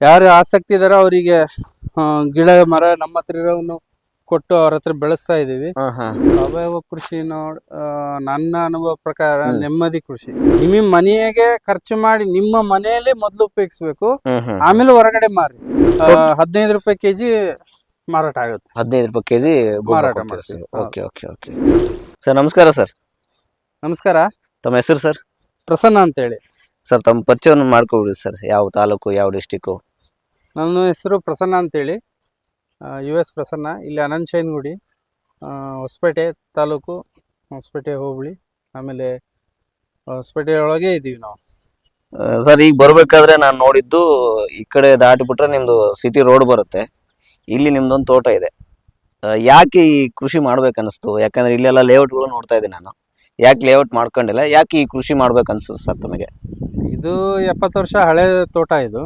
ಯಾರು ಆಸಕ್ತಿ ಇದಾರೋ ಅವರಿಗೆ ಗಿಡ ಮರ ನಮ್ಮ ಹತ್ರ ಇರೋವನ್ನು ಕೊಟ್ಟು ಅವ್ರ ಹತ್ರ ಬೆಳೆಸ್ತಾ ಇದೀವಿ. ಸಾವಯವ ಕೃಷಿ ನನ್ನ ಅನುಭವ ಪ್ರಕಾರ ನೆಮ್ಮದಿ ಕೃಷಿ. ನಿಮ್ಮ ಮನೆಗೆ ಖರ್ಚು ಮಾಡಿ ನಿಮ್ಮ ಮನೆಯಲ್ಲೇ ಮೊದಲು ಉಪಯೋಗಿಸ್ಬೇಕು, ಆಮೇಲೆ ಹೊರಗಡೆ ಮಾರಿ. 15 ರೂಪಾಯಿ ಕೆಜಿ ಮಾರಾಟ ಆಗುತ್ತೆ. 15 ರೂಪಾಯಿ ಕೆಜಿ ಮಾರಾಟ ಮಾಡ್ತೀವಿ. ಓಕೆ ಓಕೆ ಓಕೆ ಸರ್, ನಮಸ್ಕಾರ ಸರ್. ನಮಸ್ಕಾರ. ತಮ್ಮ ಹೆಸರು ಸರ್? ಪ್ರಸನ್ನ ಅಂತ ಹೇಳಿ. ಸರ್, ತಮ್ಮ ಪರಿಚಯವನ್ನು ಮಾಡ್ಕೊಬಿಡಿ ಸರ್. ಯಾವ ತಾಲೂಕು, ಯಾವ ಡಿಸ್ಟಿಕ್ಕು? ನನ್ನ ಹೆಸರು ಪ್ರಸನ್ನ ಅಂತೇಳಿ, US ಪ್ರಸನ್ನ. ಇಲ್ಲಿ ಅನಂತಶಯನಗುಡಿ, ಹೊಸಪೇಟೆ ತಾಲೂಕು, ಹೊಸಪೇಟೆ ಹೋಬಳಿ, ಆಮೇಲೆ ಹೊಸಪೇಟೆ ಒಳಗೆ ಇದ್ದೀವಿ ನಾವು. ಸರ್, ಈಗ ಬರ್ಬೇಕಾದ್ರೆ ನಾನು ನೋಡಿದ್ದು ಈ ಕಡೆ ದಾಟಿಬಿಟ್ರೆ ನಿಮ್ದು ಸಿಟಿ ರೋಡ್ ಬರುತ್ತೆ. ಇಲ್ಲಿ ನಿಮ್ದೊಂದು ತೋಟ ಇದೆ. ಯಾಕೆ ಈ ಕೃಷಿ ಮಾಡ್ಬೇಕನ್ನಿಸ್ತು? ಯಾಕಂದ್ರೆ ಇಲ್ಲೆಲ್ಲ ಲೇಔಟ್ಗಳು ನೋಡ್ತಾ ಇದ್ದೀನಿ ನಾನು. ಯಾಕೆ ಲೇಔಟ್ ಮಾಡ್ಕೊಂಡಿಲ್ಲ, ಯಾಕೆ ಈ ಕೃಷಿ ಮಾಡ್ಬೇಕನ್ಸುತ್ತೆ ಸರ್ ತಮಗೆ? ಇದು 70 ವರ್ಷ ಹಳೆ ತೋಟ ಇದು.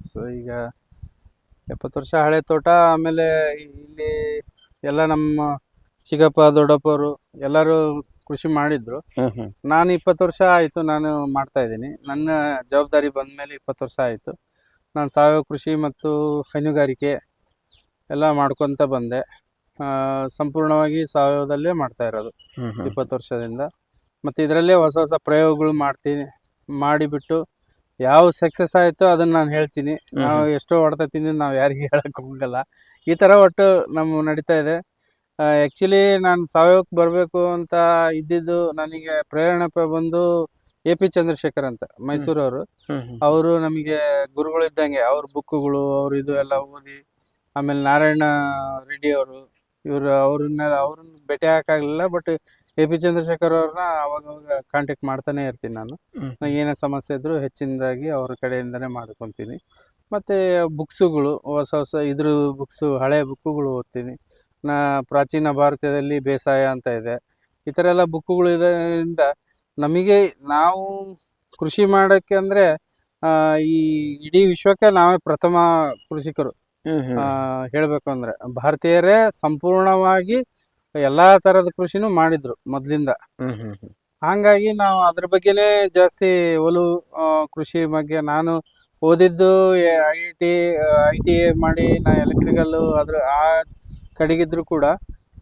ಸೊ ಈಗ 70 ವರ್ಷ ಹಳೆ ತೋಟ. ಆಮೇಲೆ ಇಲ್ಲಿ ಎಲ್ಲ ನಮ್ಮ ಚಿಕ್ಕಪ್ಪ ದೊಡ್ಡಪ್ಪರು ಎಲ್ಲರೂ ಕೃಷಿ ಮಾಡಿದ್ರು. ನಾನು 20 ವರ್ಷ ಆಯಿತು ನಾನು ಮಾಡ್ತಾ ಇದ್ದೀನಿ. ನನ್ನ ಜವಾಬ್ದಾರಿ ಬಂದ ಮೇಲೆ 20 ವರ್ಷ ಆಯಿತು. ನಾನು ಸಾವಯವ ಕೃಷಿ ಮತ್ತು ಹೈನುಗಾರಿಕೆ ಎಲ್ಲ ಮಾಡ್ಕೊತ ಬಂದೆ. ಸಂಪೂರ್ಣವಾಗಿ ಸಾವಯವದಲ್ಲೇ ಮಾಡ್ತಾ ಇರೋದು 20 ವರ್ಷದಿಂದ. ಮತ್ತು ಇದರಲ್ಲೇ ಹೊಸ ಹೊಸ ಪ್ರಯೋಗಗಳು ಮಾಡಿಬಿಟ್ಟು ಯಾವ ಸಕ್ಸಸ್ ಆಯಿತೋ ಅದನ್ನು ನಾನು ಹೇಳ್ತೀನಿ. ನಾವು ಎಷ್ಟೋ ಹೊಡೆತ ತಿಂದಿದ್ದು ನಾವು ಯಾರಿಗೆ ಹೇಳಕ್ಕೆ ಹೋಗಲ್ಲ. ಈ ಥರ ಒಟ್ಟು ನಮ್ಮ ನಡೀತಾ ಇದೆ. ಆ್ಯಕ್ಚುಲಿ ನಾನು ಸಾವಯವಕ್ಕೆ ಬರಬೇಕು ಅಂತ ಇದ್ದಿದ್ದು, ನನಗೆ ಪ್ರೇರಣೆ ಬಂದು AP ಚಂದ್ರಶೇಖರ್ ಅಂತ, ಮೈಸೂರವರು. ಅವರು ನಮಗೆ ಗುರುಗಳಿದ್ದಂಗೆ. ಅವ್ರ ಬುಕ್ಕುಗಳು ಅವರು ಇದು ಎಲ್ಲ ಓದಿ, ಆಮೇಲೆ ನಾರಾಯಣ ರೆಡ್ಡಿ ಅವರು ಅವ್ರನ್ನ ಭೇಟಿ ಹಾಕಾಗಲಿಲ್ಲ. ಬಟ್ AP ಚಂದ್ರಶೇಖರ್ ಅವ್ರನ್ನ ಅವಾಗ ಕಾಂಟ್ಯಾಕ್ಟ್ ಮಾಡ್ತಾನೆ ಇರ್ತೀನಿ ನಾನು. ಏನೇ ಸಮಸ್ಯೆ ಇದ್ದರೂ ಹೆಚ್ಚಿನದಾಗಿ ಅವ್ರ ಕಡೆಯಿಂದನೇ ಮಾಡ್ಕೊತೀನಿ. ಮತ್ತು ಬುಕ್ಸುಗಳು ಹೊಸ ಹೊಸ ಇದ್ರ ಬುಕ್ಸು, ಹಳೆ ಬುಕ್ಕುಗಳು ಓದ್ತೀನಿ. ಪ್ರಾಚೀನ ಭಾರತದಲ್ಲಿ ಬೇಸಾಯ ಅಂತ ಇದೆ. ಈ ಥರ ಎಲ್ಲ ಬುಕ್ಕುಗಳು ಇದರಿಂದ ನಮಗೆ, ನಾವು ಕೃಷಿ ಮಾಡೋಕ್ಕೆ ಅಂದರೆ ಈ ಇಡೀ ವಿಶ್ವಕ್ಕೆ ನಾವೇ ಪ್ರಥಮ ಕೃಷಿಕರು. ಹೇಳಬೇಕು ಅಂದರೆ ಭಾರತೀಯರೇ ಸಂಪೂರ್ಣವಾಗಿ ಎಲ್ಲ ಥರದ ಕೃಷಿನೂ ಮಾಡಿದ್ರು ಮೊದಲಿಂದ. ಹಾಗಾಗಿ ನಾವು ಅದ್ರ ಬಗ್ಗೆನೇ ಜಾಸ್ತಿ ಒಲವು. ಕೃಷಿ ಬಗ್ಗೆ ನಾನು ಓದಿದ್ದು ITA ಮಾಡಿ, ನಾ ಎಲೆಕ್ಟ್ರಿಕಲ್ಲು ಆ ಕಡೆಗಿದ್ರು ಕೂಡ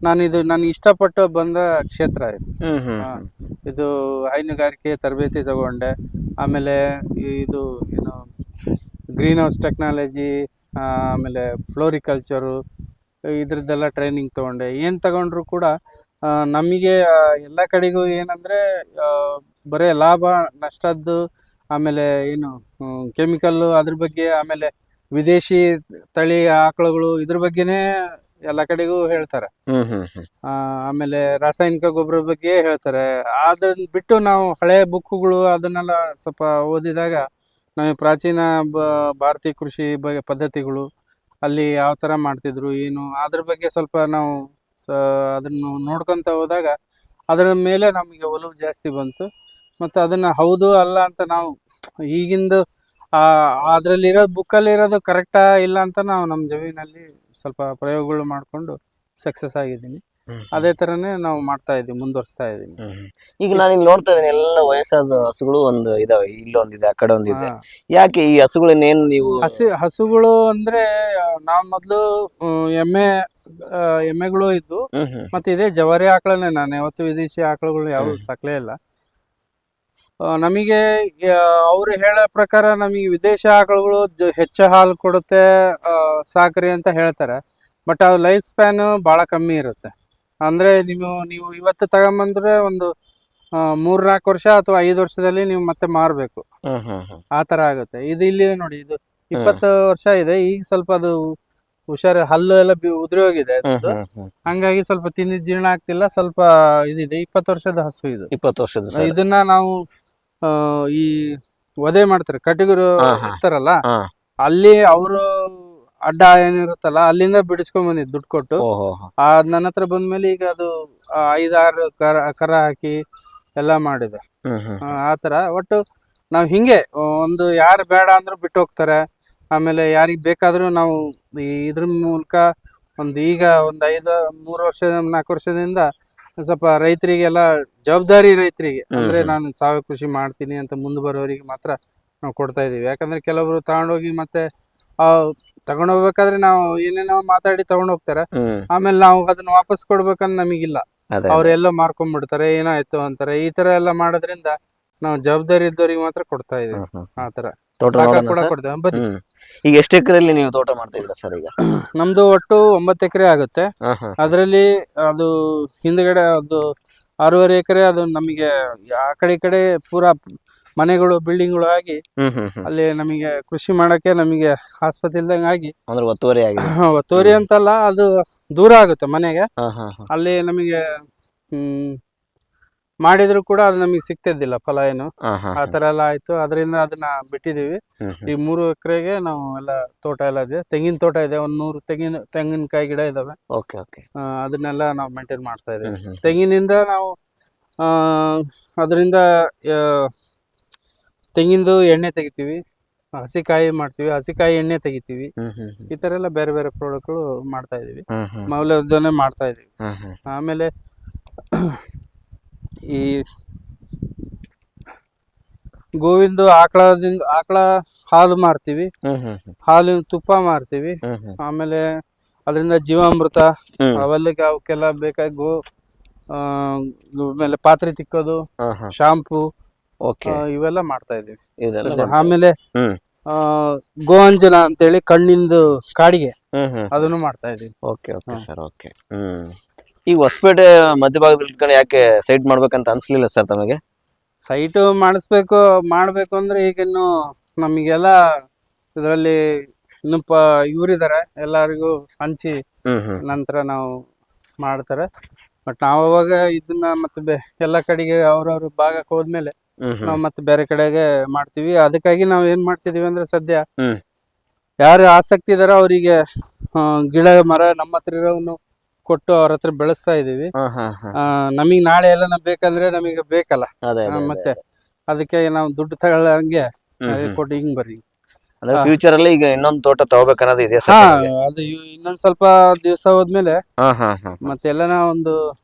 ನಾನು ಇಷ್ಟಪಟ್ಟು ಬಂದ ಕ್ಷೇತ್ರ ಇದು. ಇದು ಹೈನುಗಾರಿಕೆ ತರಬೇತಿ ತಗೊಂಡೆ. ಆಮೇಲೆ ಇದು ಏನು ಗ್ರೀನ್ ಹೌಸ್ ಟೆಕ್ನಾಲಜಿ, ಆಮೇಲೆ ಫ್ಲೋರಿಕಲ್ಚರು, ಇದ್ರದ್ದೆಲ್ಲ ಟ್ರೈನಿಂಗ್ ತೊಗೊಂಡೆ. ಏನು ತಗೊಂಡ್ರು ಕೂಡ ನಮಗೆ ಎಲ್ಲ ಕಡೆಗೂ ಏನಂದರೆ ಬರೀ ಲಾಭ ನಷ್ಟದ್ದು, ಆಮೇಲೆ ಏನು ಕೆಮಿಕಲ್ಲು ಅದ್ರ ಬಗ್ಗೆ, ಆಮೇಲೆ ವಿದೇಶಿ ತಳಿ ಆಕಳುಗಳು ಇದ್ರ ಬಗ್ಗೆನೇ ಎಲ್ಲ ಕಡೆಗೂ ಹೇಳ್ತಾರೆ. ಆಮೇಲೆ ರಾಸಾಯನಿಕ ಗೊಬ್ಬರ ಬಗ್ಗೆ ಹೇಳ್ತಾರೆ. ಅದನ್ನ ಬಿಟ್ಟು ನಾವು ಹಳೆ ಬುಕ್ಕುಗಳು ಅದನ್ನೆಲ್ಲ ಸ್ವಲ್ಪ ಓದಿದಾಗ ನಮಗೆ ಪ್ರಾಚೀನ ಭಾರತೀಯ ಕೃಷಿ ಪದ್ಧತಿಗಳು, ಅಲ್ಲಿ ಯಾವ ಥರ ಮಾಡ್ತಿದ್ರು ಏನು, ಅದ್ರ ಬಗ್ಗೆ ಸ್ವಲ್ಪ ನಾವು ಅದನ್ನು ನೋಡ್ಕೊತ ಹೋದಾಗ ಅದರ ಮೇಲೆ ನಮಗೆ ಒಲವು ಜಾಸ್ತಿ ಬಂತು. ಮತ್ತು ಅದನ್ನು ಹೌದು ಅಲ್ಲ ಅಂತ ನಾವು ಈಗಿಂದು ಅದರಲ್ಲಿರೋ ಬುಕ್ಕಲ್ಲಿರೋದು ಕರೆಕ್ಟಾ ಇಲ್ಲ ಅಂತ ನಾವು ನಮ್ಮ ಜಮೀನಲ್ಲಿ ಸ್ವಲ್ಪ ಪ್ರಯೋಗಗಳು ಮಾಡಿಕೊಂಡು ಸಕ್ಸಸ್ ಆಗಿದ್ದೀನಿ. ಅದೇ ಥರನೇ ನಾವು ಮಾಡ್ತಾ ಇದ್ದೀವಿ, ಮುಂದುವರಿಸ್ತಾ ಇದ್ದೀನಿ. ಈಗ ನಾನು ಇಲ್ಲಿ ನೋಡ್ತಾ ಇದ್ದೀನಿ, ಎಲ್ಲ ವಯಸ್ಸಾದ ಹಸುಗಳು ಒಂದು ಇದಾವೆ, ಇಲ್ಲೊಂದಿದೆ, ಆ ಕಡೆ ಒಂದಿದೆ. ಯಾಕೆ ಈ ಹಸುಗಳನ್ನೇನು ನೀವು ಹಸುಗಳು ಅಂದ್ರೆ ನಾವು ಮೊದಲು ಎಮ್ಮೆಗಳು ಇದ್ದು, ಮತ್ತೆ ಇದೇ ಜವಾರಿ ಆಕಳನ್ನೇ. ನಾನು ಯಾವತ್ತು ವಿದೇಶಿ ಆಕಳುಗಳು ಯಾವ ಸಾಕ್ಲೇ ಇಲ್ಲ. ನಮಗೆ ಅವ್ರು ಹೇಳೋ ಪ್ರಕಾರ ನಮಗೆ ವಿದೇಶಿ ಆಕಳುಗಳು ಹೆಚ್ಚು ಹಾಲು ಕೊಡುತ್ತೆ, ಸಾಕ್ರಿ ಅಂತ ಹೇಳ್ತಾರೆ. ಬಟ್ ಅದು ಲೈಫ್ ಸ್ಪ್ಯಾನ್ ಭಾಳ ಕಮ್ಮಿ ಇರುತ್ತೆ. ಅಂದರೆ ನೀವು ಇವತ್ತು ತಗೊಂಬಂದ್ರೆ ಒಂದು 3-4 ವರ್ಷ ಅಥವಾ 5 ವರ್ಷದಲ್ಲಿ ನೀವು ಮತ್ತೆ ಮಾರಬೇಕು, ಆ ಥರ ಆಗುತ್ತೆ. ಇದು ಇಲ್ಲಿ ನೋಡಿ, ಇದು 20 ವರ್ಷ ಇದೆ. ಈಗ ಸ್ವಲ್ಪ ಅದು ಹುಷಾರು, ಹಲ್ಲು ಎಲ್ಲ ಉದುರಿ ಹೋಗಿದೆ. ಹಂಗಾಗಿ ಸ್ವಲ್ಪ ತಿಂದಿದ್ದು ಜೀರ್ಣ ಆಗ್ತಿಲ್ಲ, ಸ್ವಲ್ಪ ಇದಿದೆ. 20 ವರ್ಷದ ಹಸು ಇದು. 20 ವರ್ಷದ. ಇದನ್ನ ನಾವು ಈ ವಧೆ ಮಾಡ್ತಾರೆ, ಕಟಗರು ಇರ್ತಾರಲ್ಲ, ಅಲ್ಲಿ ಅವರು ಅಡ್ಡ ಏನಿರುತ್ತಲ್ಲ ಅಲ್ಲಿಂದ ಬಿಡಿಸ್ಕೊಂಡ್ ಬಂದಿದ್ದು ದುಡ್ಡು ಕೊಟ್ಟು. ನನ್ನ ಹತ್ರ ಬಂದ್ಮೇಲೆ ಈಗ ಅದು 5-6 ಕರ ಹಾಕಿ ಎಲ್ಲ ಮಾಡಿದೆ. ಆ ಥರ ಒಟ್ಟು ನಾವು ಹಿಂಗೆ ಒಂದು ಯಾರು ಬೇಡ ಅಂದ್ರೂ ಬಿಟ್ಟು ಹೋಗ್ತಾರೆ. ಆಮೇಲೆ ಯಾರಿಗೆ ಬೇಕಾದರೂ ನಾವು ಇದ್ರ ಮೂಲಕ ಈಗ ಒಂದು 3-4 ವರ್ಷದಿಂದ ಸ್ವಲ್ಪ ರೈತರಿಗೆಲ್ಲ ಜವಾಬ್ದಾರಿ, ರೈತರಿಗೆ ಅಂದರೆ ನಾನು ಸಾವಯವ ಕೃಷಿ ಮಾಡ್ತೀನಿ ಅಂತ ಮುಂದೆ ಬರೋರಿಗೆ ಮಾತ್ರ ನಾವು ಕೊಡ್ತಾ ಇದೀವಿ. ಯಾಕಂದ್ರೆ ಕೆಲವರು ತಗೊಂಡೋಗಿ ಮತ್ತೆ ತಗೊಂಡೋಗ್ಬೇಕಾದ್ರೆ ನಾವು ಏನೇನೋ ಮಾತಾಡಿ ತಗೊಂಡೋಗ್ತಾರೆ, ಆಮೇಲೆ ನಾವು ಅದನ್ನ ವಾಪಸ್ ಕೊಡ್ಬೇಕಂತ ನಮಗಿಲ್ಲ. ಅವ್ರೆಲ್ಲೋ ಮಾರ್ಕೊಂಡ್ಬಿಡ್ತಾರೆ, ಏನಾಯ್ತು ಅಂತಾರೆ. ಈ ತರ ಎಲ್ಲ ಮಾಡೋದ್ರಿಂದ ನಾವು ಜವಾಬ್ದಾರಿ ಇದ್ದವ್ರಿಗೆ ಮಾತ್ರ ಕೊಡ್ತಾ ಇದೀವಿ. ಆ ತರ ಸಾಕಾಗ್ ಕೂಡ ಕೊಡ್ತೇವೆ. ಬನ್ನಿ. ಈಗ ಎಷ್ಟು ಎಕರೆಯಲ್ಲಿ ನೀವು ತೋಟ ಮಾಡ್ತಾ ಇದ್ದೀರಾ ಸರ್ ಈಗ? ನಮ್ದು ಒಟ್ಟು 9 ಎಕರೆ ಆಗುತ್ತೆ. ಅದರಲ್ಲಿ ಅದು ಹಿಂದ್ಗಡೆ ಒಂದು 6.5 ಎಕರೆ ಅದು ನಮಗೆ ಆ ಕಡೆ ಈ ಕಡೆ ಪೂರಾ ಮನೆಗಳು ಬಿಲ್ಡಿಂಗ್ಗಳು ಆಗಿ ಅಲ್ಲಿ ನಮಗೆ ಕೃಷಿ ಮಾಡಕ್ಕೆ ನಮಗೆ ಆಸ್ಪತ್ರೆ ಇಲ್ದಂಗೆ ಆಗಿ ಅಂದ್ರೆ ಒತ್ತುವರಿ ಆಗಿದೆ. ಒತ್ತುವರಿ ಅಂತಲ್ಲ, ಅದು ದೂರ ಆಗುತ್ತೆ ಮನೆಗೆ. ಅಲ್ಲಿ ನಮಗೆ ಮಾಡಿದ್ರು ಕೂಡ ಅದು ನಮಗೆ ಸಿಗ್ತಿದ್ದಿಲ್ಲ ಫಲ ಏನು. ಆ ತರ ಎಲ್ಲ ಆಯ್ತು. ಅದರಿಂದ ಅದನ್ನ ಬಿಟ್ಟಿದೀವಿ. ಈ 3 ಎಕರೆಗೆ ನಾವು ಎಲ್ಲ ತೋಟ ಎಲ್ಲ ಇದೆ. ತೆಂಗಿನ ತೋಟ ಇದೆ, ಒಂದ್ 100 ತೆಂಗಿನಕಾಯಿ ಗಿಡ ಇದಾವೆ. ಅದನ್ನೆಲ್ಲ ನಾವು ಮೇಂಟೈನ್ ಮಾಡ್ತಾ ಇದ್ದೀವಿ. ತೆಂಗಿನಿಂದ ನಾವು ಅದರಿಂದ ತೆಂಗಿಂದು ಎಣ್ಣೆ ತೆಗಿತೀವಿ, ಹಸಿಕಾಯಿ ಮಾಡ್ತೀವಿ, ಹಸಿಕಾಯಿ ಎಣ್ಣೆ ತೆಗಿತೀವಿ. ಈ ತರ ಎಲ್ಲ ಬೇರೆ ಬೇರೆ ಪ್ರಾಡಕ್ಟ್ಗಳು ಮಾಡ್ತಾ ಇದೀವಿ, ಮೌಲ್ಯವರ್ಧನೆ ಮಾಡ್ತಾ ಇದೀವಿ. ಆಮೇಲೆ ಈ ಗೋವಿಂದು ಆಕಳ ಹಾಲು ಮಾರ್ತೀವಿ, ಹಾಲಿನ ತುಪ್ಪ ಮಾರ್ತೀವಿ. ಆಮೇಲೆ ಅದರಿಂದ ಜೀವಾಮೃತ ಅವಕ್ಕೆಲ್ಲ ಬೇಕಾಗಿ ಆಮೇಲೆ ಪಾತ್ರೆ ತಿಕ್ಕೋದು, ಶಾಂಪು, ಇವೆಲ್ಲ ಮಾಡ್ತಾ ಇದೀವಿ. ಆಮೇಲೆ ಗೋಂಜನ ಅಂತೇಳಿ ಕಣ್ಣಿಂದು ಕಾಡಿಗೆ, ಅದನ್ನು ಮಾಡ್ತಾ ಇದೀವಿ. ಈಗ ಹೊಸಪೇಟೆ ಮಧ್ಯಭಾಗದಲ್ಲಿ ಇಟ್ಕೊಂಡು ಯಾಕೆ ಸೈಟ್ ಮಾಡ್ಬೇಕಂತ ಅನ್ಸ್ಲಿಲ್ಲ ಸರ್ ತಮಗೆ? ಸೈಟ್ ಮಾಡ್ಬೇಕು ಅಂದ್ರೆ ಈಗಿನ್ನು ನಮಗೆಲ್ಲ ಇದರಲ್ಲಿ ಇನ್ನು ಇವರಿದ್ದಾರೆ, ಎಲ್ಲರಿಗೂ ಹಂಚಿ ನಂತರ ನಾವು ಮಾಡ್ತಾರೆ. ಬಟ್ ನಾವು ಅವಾಗ ಇದನ್ನ ಮತ್ತೆ ಎಲ್ಲ ಕಡೆಗೆ ಅವ್ರವ್ರ ಭಾಗಕ್ಕೆ ಹೋದ್ಮೇಲೆ ನಾವು ಮತ್ತೆ ಬೇರೆ ಕಡೆಗೆ ಮಾಡ್ತೀವಿ. ಅದಕ್ಕಾಗಿ ನಾವ್ ಏನ್ ಮಾಡ್ತಿದೀವಿ ಅಂದ್ರೆ ಸದ್ಯ ಯಾರು ಆಸಕ್ತಿ ಇದಾರ ಅವರಿಗೆ ಗಿಡ ಮರ ನಮ್ಮ ಹತ್ರ ಇರೋವನ್ನು ಕೊಟ್ಟು ಅವ್ರ ಹತ್ರ ಬೆಳೆಸ್ತಾ ಇದೀವಿ. ನಮಗ್ ನಾಳೆ ಎಲ್ಲ ಬೇಕಂದ್ರೆ ನಮಗೆ ಬೇಕಲ್ಲ, ಮತ್ತೆ ಅದಕ್ಕೆ ನಾವು ದುಡ್ಡು ತಗೊಳ್ಳಂಗೆ ಕೊಟ್ಟು ಹಿಂಗ್ ಬರ್ರಿ. ಫ್ಯೂಚರ್ ಅಲ್ಲಿ ಈಗ ಇನ್ನೊಂದು ತೋಟ ತಗೋಬೇಕನ್ನೋದು ಇದೆ. ಅದು ಇನ್ನೊಂದ್ ಸ್ವಲ್ಪ ದಿವಸ ಹೋದ್ಮೇಲೆ ಮತ್ತೆ ಎಲ್ಲಾನ ಒಂದು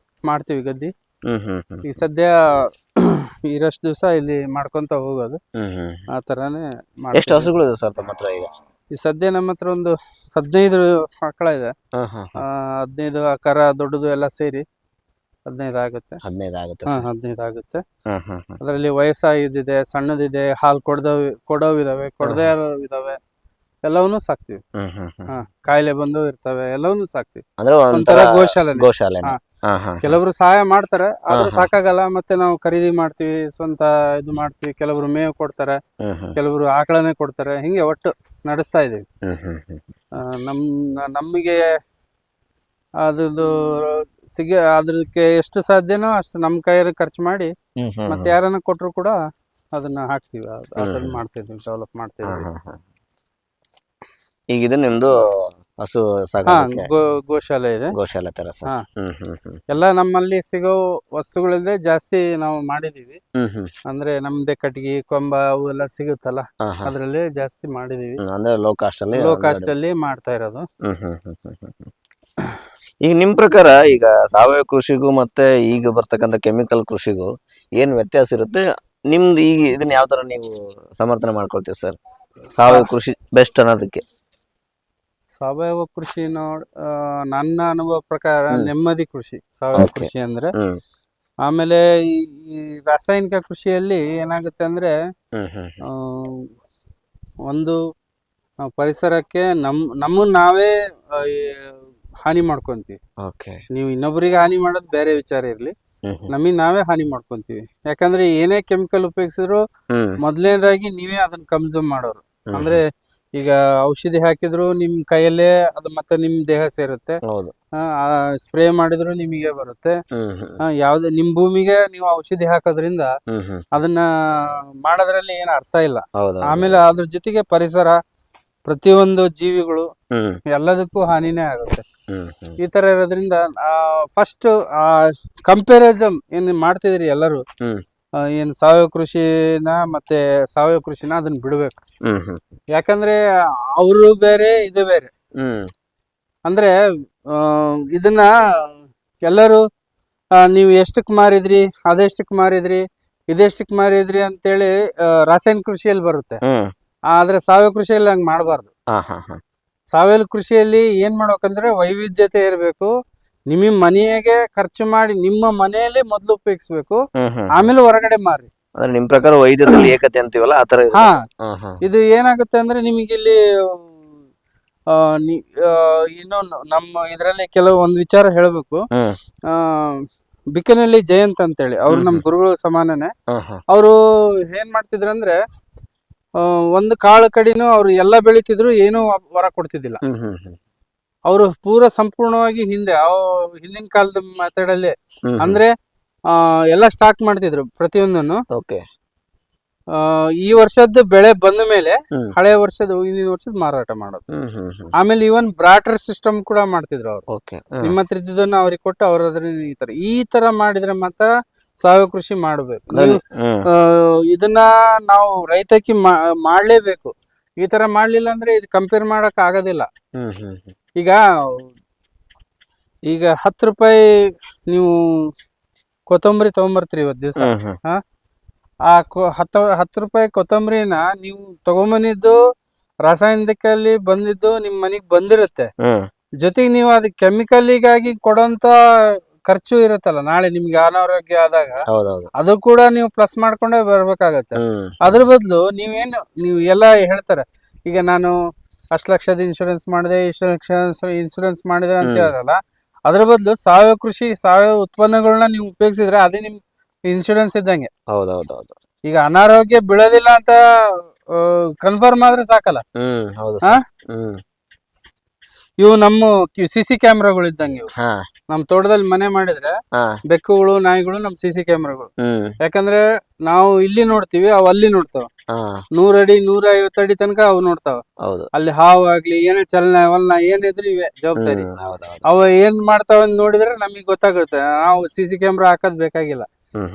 ಮಾಡ್ತೀವಿ ಗದ್ದಿ. ಈ ಸದ್ಯ ಇರಷ್ಟು ದಿವಸ ಇಲ್ಲಿ ಮಾಡ್ಕೊಂತ ಹೋಗೋದು, ಆ ತರಾನೇ. ಎಷ್ಟು ಹಸುಗಳು ಇದೆ ಸರ್ ತಮ್ಮ ಹತ್ರ ಈಗ? ಈ ಸದ್ಯ ನಮ್ಮ ಹತ್ರ ಒಂದು 15 ಆಕಳ ಇದೆ. 15 ಕರ ದೊಡ್ಡದು ಎಲ್ಲ ಸೇರಿ 15 ಆಗುತ್ತೆ. 15 ಆಗುತ್ತೆ. ಅದರಲ್ಲಿ ವಯಸ್ಸಾಗಿದ್ದಿದೆ, ಸಣ್ಣದಿದೆ, ಹಾಲು ಕೊಡೋವಿದಾವೆ, ಕೊಡದೇ ಇದಾವೆ, ಎಲ್ಲವನ್ನೂ ಸಾಕ್ತಿವಿ. ಕಾಯಿಲೆ ಬಂದು ಇರ್ತವೆ, ಎಲ್ಲವನ್ನೂ ಸಾಕ್ತಿವಿ. ಒಂಥರ ಗೋಶಾಲೆ. ಕೆಲವರು ಸಹಾಯ ಮಾಡ್ತಾರೆ, ಆದ್ರೂ ಸಾಕಾಗಲ್ಲ. ಮತ್ತೆ ನಾವು ಖರೀದಿ ಮಾಡ್ತೀವಿ, ಸ್ವಂತ ಇದು ಮಾಡ್ತೀವಿ. ಕೆಲವರು ಮೇವು ಕೊಡ್ತಾರೆ, ಕೆಲವರು ಆಕಳನೇ ಕೊಡ್ತಾರೆ. ಹಿಂಗೆ ಒಟ್ಟು ನಡೆಸ್ತಾ ಇದೀವಿ. ನಮಗೆ ಅದ್ರದ್ದು ಅದಕ್ಕೆ ಎಷ್ಟು ಸಾಧ್ಯನೋ ಅಷ್ಟು ನಮ್ ಕೈಯಲ್ಲಿ ಖರ್ಚು ಮಾಡಿ ಮತ್ತೆ ಯಾರನ್ನ ಕೊಟ್ರು ಕೂಡ ಅದನ್ನ ಹಾಕ್ತಿವಿ, ಅದನ್ನ ಮಾಡ್ತಿದ್ವಿ, ಡೆವಲಪ್ ಮಾಡ್ತಿದ್ವಿ. ಈಗ ಇದು ನಿಮ್ದು ಹಸು ಗೋಶಾಲೆ ಇದೆ. ಗೋಶಾಲೆ ತರ ಎಲ್ಲ ನಮ್ಮಲ್ಲಿ ಸಿಗೋ ವಸ್ತುಗಳಿಂದ ಜಾಸ್ತಿ ನಾವು ಮಾಡಿದೀವಿ. ಅಂದ್ರೆ ನಮ್ದೇ ಕಟ್ಟಿಗೆ ಕೊಂಬ ಅವು ಎಲ್ಲ ಸಿಗುತ್ತಲ್ಲ, ಅದ್ರಲ್ಲಿ ಜಾಸ್ತಿ ಮಾಡಿದೀವಿ. ಅಂದ್ರೆ ಲೋ ಕಾಸ್ಟ್ ಅಲ್ಲಿ ಮಾಡ್ತಾ ಇರೋದು. ಈಗ ನಿಮ್ ಪ್ರಕಾರ ಈಗ ಸಾವಯವ ಕೃಷಿಗೂ ಮತ್ತೆ ಈಗ ಬರ್ತಕ್ಕಂಥ ಕೆಮಿಕಲ್ ಕೃಷಿಗೂ ಏನ್ ವ್ಯತ್ಯಾಸ ಇರುತ್ತೆ? ನಿಮ್ದು ಈಗ ಇದನ್ನ ಯಾವ ತರ ನೀವು ಸಮರ್ಥನೆ ಮಾಡ್ಕೊಳ್ತೀವಿ ಸರ್? ಸಾವಯವ ಕೃಷಿ ಬೆಸ್ಟ್ ಅನ್ನೋದಕ್ಕೆ. ಸಾವಯವ ಕೃಷಿ ನನ್ನ ಅನುಭವ ಪ್ರಕಾರ ನೆಮ್ಮದಿ ಕೃಷಿ ಸಾವಯವ ಕೃಷಿ ಅಂದ್ರೆ. ಆಮೇಲೆ ಈ ರಾಸಾಯನಿಕ ಕೃಷಿಯಲ್ಲಿ ಏನಾಗುತ್ತೆ ಅಂದ್ರೆ ಒಂದು ಪರಿಸರಕ್ಕೆ ನಮ್ಮನ್ನ ನಾವೇ ಹಾನಿ ಮಾಡ್ಕೊಂತೀವಿ. ನೀವು ಇನ್ನೊಬ್ಬರಿಗೆ ಹಾನಿ ಮಾಡೋದು ಬೇರೆ ವಿಚಾರ ಇರ್ಲಿ, ನಮಗ್ ನಾವೇ ಹಾನಿ ಮಾಡ್ಕೊಂತೀವಿ. ಯಾಕಂದ್ರೆ ಏನೇ ಕೆಮಿಕಲ್ ಉಪಯೋಗಿಸಿದ್ರು ಮೊದಲನೇದಾಗಿ ನೀವೇ ಅದನ್ನ ಕನ್ಸ್ಯೂಮ್ ಮಾಡೋರು. ಅಂದ್ರೆ ಈಗ ಔಷಧಿ ಹಾಕಿದ್ರು ನಿಮ್ ಕೈಯಲ್ಲೇ ಅದು ಮತ್ತೆ ನಿಮ್ ದೇಹ ಸೇರುತ್ತೆ, ಸ್ಪ್ರೇ ಮಾಡಿದ್ರು ನಿಮಗೆ ಬರುತ್ತೆ. ಯಾವ್ದು ನಿಮ್ ಭೂಮಿಗೆ ನೀವು ಔಷಧಿ ಹಾಕೋದ್ರಿಂದ ಅದನ್ನ ಮಾಡೋದ್ರಲ್ಲಿ ಏನ್ ಅರ್ಥ ಇಲ್ಲ. ಆಮೇಲೆ ಅದ್ರ ಜೊತೆಗೆ ಪರಿಸರ, ಪ್ರತಿಯೊಂದು ಜೀವಿಗಳು ಎಲ್ಲದಕ್ಕೂ ಹಾನಿನೇ ಆಗುತ್ತೆ. ಈ ತರ ಇರೋದ್ರಿಂದ ಫಸ್ಟ್ ಕಂಪ್ಯಾರಿಸನ್ ಏನ್ ಮಾಡ್ತಿದ್ರಿ ಎಲ್ಲರೂ, ಏನ್ ಸಾವಯವ ಕೃಷಿನ ಅದನ್ನ ಬಿಡ್ಬೇಕು. ಯಾಕಂದ್ರೆ ಅವರು ಬೇರೆ ಇದು ಬೇರೆ. ಅಂದ್ರೆ ಇದನ್ನ ಎಲ್ಲರೂ ನೀವು ಎಷ್ಟಕ್ ಮಾರಿದ್ರಿ, ಅದೆಷ್ಟಕ್ ಮಾರಿದ್ರಿ, ಇದೆಷ್ಟಕ್ಕೆ ಮಾರಿದ್ರಿ ಅಂತೇಳಿ ರಾಸಾಯನಿಕ ಕೃಷಿಯಲ್ಲಿ ಬರುತ್ತೆ. ಆದ್ರೆ ಸಾವಯವ ಕೃಷಿಯಲ್ಲಿ ಹಂಗ್ ಮಾಡಬಾರ್ದು. ಸಾವಯವ ಕೃಷಿಯಲ್ಲಿ ಏನ್ ಮಾಡ್ಬೇಕಂದ್ರೆ ವೈವಿಧ್ಯತೆ ಇರಬೇಕು. ನಿಮ್ ಮನೆಗೆ ಖರ್ಚು ಮಾಡಿ ನಿಮ್ಮ ಮನೆಯಲ್ಲೇ ಮೊದ್ಲು ಉಪಯೋಗಿಸ್ಬೇಕು, ಆಮೇಲೆ ಹೊರಗಡೆ ಮಾರಿ. ಅಂದ್ರೆ ನಿಮ್ ಪ್ರಕಾರ ವೈದ್ಯದಲ್ಲಿ ಏಕತೆ ಅಂತೀವಲ್ಲ ಆತರ. ಇದು ಏನಾಗುತ್ತೆ ಅಂದ್ರೆ ನಿಮಗೆ ಇಲ್ಲಿ ಇನ್ನೊಂದು ನಮ್ಮ ಇದ್ರಲ್ಲಿ ಒಂದ್ ವಿಚಾರ ಹೇಳ್ಬೇಕು. ಬಿಕನಹಳ್ಳಿ ಜಯಂತ್ ಅಂತೇಳಿ ಅವ್ರು ನಮ್ ಗುರುಗಳು ಸಮಾನನೇ. ಅವರು ಏನ್ ಮಾಡ್ತಿದ್ರಂದ್ರೆ ಒಂದು ಕಾಳು ಕಡಿನೂ ಅವ್ರು ಎಲ್ಲ ಬೆಳಿತಿದ್ರು, ಏನೂ ಹೊರ ಕೊಡ್ತಿದ್ದಿಲ್ಲ. ಅವರು ಪೂರ ಸಂಪೂರ್ಣವಾಗಿ ಹಿಂದಿನ ಕಾಲದ ಮೆಥಡ್ ಅಲ್ಲಿ ಅಂದ್ರೆ ಎಲ್ಲ ಸ್ಟಾಕ್ ಮಾಡ್ತಿದ್ರು ಪ್ರತಿಯೊಂದನ್ನು. ಈ ವರ್ಷದ ಬೆಳೆ ಬಂದ ಮೇಲೆ ಹಳೆ ವರ್ಷದ ಹಿಂದಿನ ವರ್ಷದ ಮಾರಾಟ ಮಾಡೋದು. ಆಮೇಲೆ ಇವನ್ ಬ್ರಾಟರ್ ಸಿಸ್ಟಮ್ ಕೂಡ ಮಾಡ್ತಿದ್ರು ಅವ್ರು. ನಿಮ್ಮ ಹತ್ರ ಇದ್ದದನ್ನ ಅವ್ರಿಗೆ ಕೊಟ್ಟು ಅವ್ರ ಈ ತರ ಮಾಡಿದ್ರೆ ಮಾತ್ರ ಸಾವಯವ ಕೃಷಿ ಮಾಡ್ಬೇಕು. ಇದನ್ನ ನಾವು ರೈತಕ್ಕೆ ಮಾಡ್ಲೇಬೇಕು. ಈ ತರ ಮಾಡ್ಲಿಲ್ಲ ಅಂದ್ರೆ ಇದು ಕಂಪೇರ್ ಮಾಡಕ್ ಆಗೋದಿಲ್ಲ. ಈಗ 10 ರೂಪಾಯಿ ನೀವು ಕೊತ್ತಂಬರಿ ತಗೊಂಬರ್ತೀರಿ ಇವತ್ತು ದಿವಸ. ಆ 10 ರೂಪಾಯಿ ಕೊತ್ತಂಬರಿನ ನೀವು ತಗೊಂಬಂದಿದ್ದು ರಾಸಾಯನಿಕಲ್ಲಿ ಬಂದಿದ್ದು ನಿಮ್ ಮನೆಗ್ ಬಂದಿರುತ್ತೆ. ಜೊತೆಗೆ ನೀವು ಅದ್ ಕೆಮಿಕಲ್ಗಾಗಿ ಕೊಡೋಂತ ಖರ್ಚು ಇರುತ್ತಲ್ಲ, ನಾಳೆ ನಿಮ್ಗೆ ಅನಾರೋಗ್ಯ ಆದಾಗ ಅದು ಕೂಡ ನೀವು ಪ್ಲಸ್ ಮಾಡ್ಕೊಂಡೇ ಬರ್ಬೇಕಾಗತ್ತೆ. ಅದ್ರ ಬದಲು ನೀವು ಎಲ್ಲ ಹೇಳ್ತಾರೆ, ಈಗ ನಾನು 10 ಲಕ್ಷದ ಇನ್ಶೂರೆನ್ಸ್ ಮಾಡಿದೆ, ಇಷ್ಟು ಲಕ್ಷ ಇನ್ಶೂರೆನ್ಸ್ ಮಾಡಿದೆ ಅಂತ ಹೇಳಲ್ಲ. ಅದ್ರ ಬದಲು ಸಾವಯವ ಕೃಷಿ, ಸಾವಯವ ಉತ್ಪನ್ನಗಳನ್ನ ನೀವು ಉಪಯೋಗಿಸಿದ್ರೆ ಅದೇ ನಿಮ್ ಇನ್ಶೂರೆನ್ಸ್ ಇದ್ದಂಗೆ. ಈಗ ಅನಾರೋಗ್ಯ ಬೀಳೋದಿಲ್ಲ ಅಂತ ಕನ್ಫರ್ಮ್ ಆದ್ರೆ ಸಾಕಲ್ಲ. ಇವು ನಮ್ಮ CC ಕ್ಯಾಮ್ರಾಗಳು ಇದ್ದಂಗೆ. ಇವು ನಮ್ ತೋಟದಲ್ಲಿ ಮನೆ ಮಾಡಿದ್ರೆ ಬೆಕ್ಕುಗಳು, ನಾಯಿಗಳು ನಮ್ CC ಕ್ಯಾಮ್ರಾಗಳು. ಯಾಕಂದ್ರೆ ನಾವು ಇಲ್ಲಿ ನೋಡ್ತೀವಿ, ಅವು ಅಲ್ಲಿ ನೋಡ್ತಾವ. 100 ಅಡಿ 150 ಅಡಿ ತನಕ ಅವು ನೋಡ್ತಾವ. ಅಲ್ಲಿ ಹಾವು ಆಗ್ಲಿ, ಏನೇ ಚಲನ ವಲನ ಏನಿದ್ರು ಇವೆ ಜವಾಬ್ದಾರಿ. ಅವ ಏನ್ ಮಾಡ್ತಾವ ನೋಡಿದ್ರೆ ನಮಗ್ ಗೊತ್ತಾಗುತ್ತೆ. ನಾವು CC ಕ್ಯಾಮ್ರಾ ಹಾಕೋದ್ ಬೇಕಾಗಿಲ್ಲ,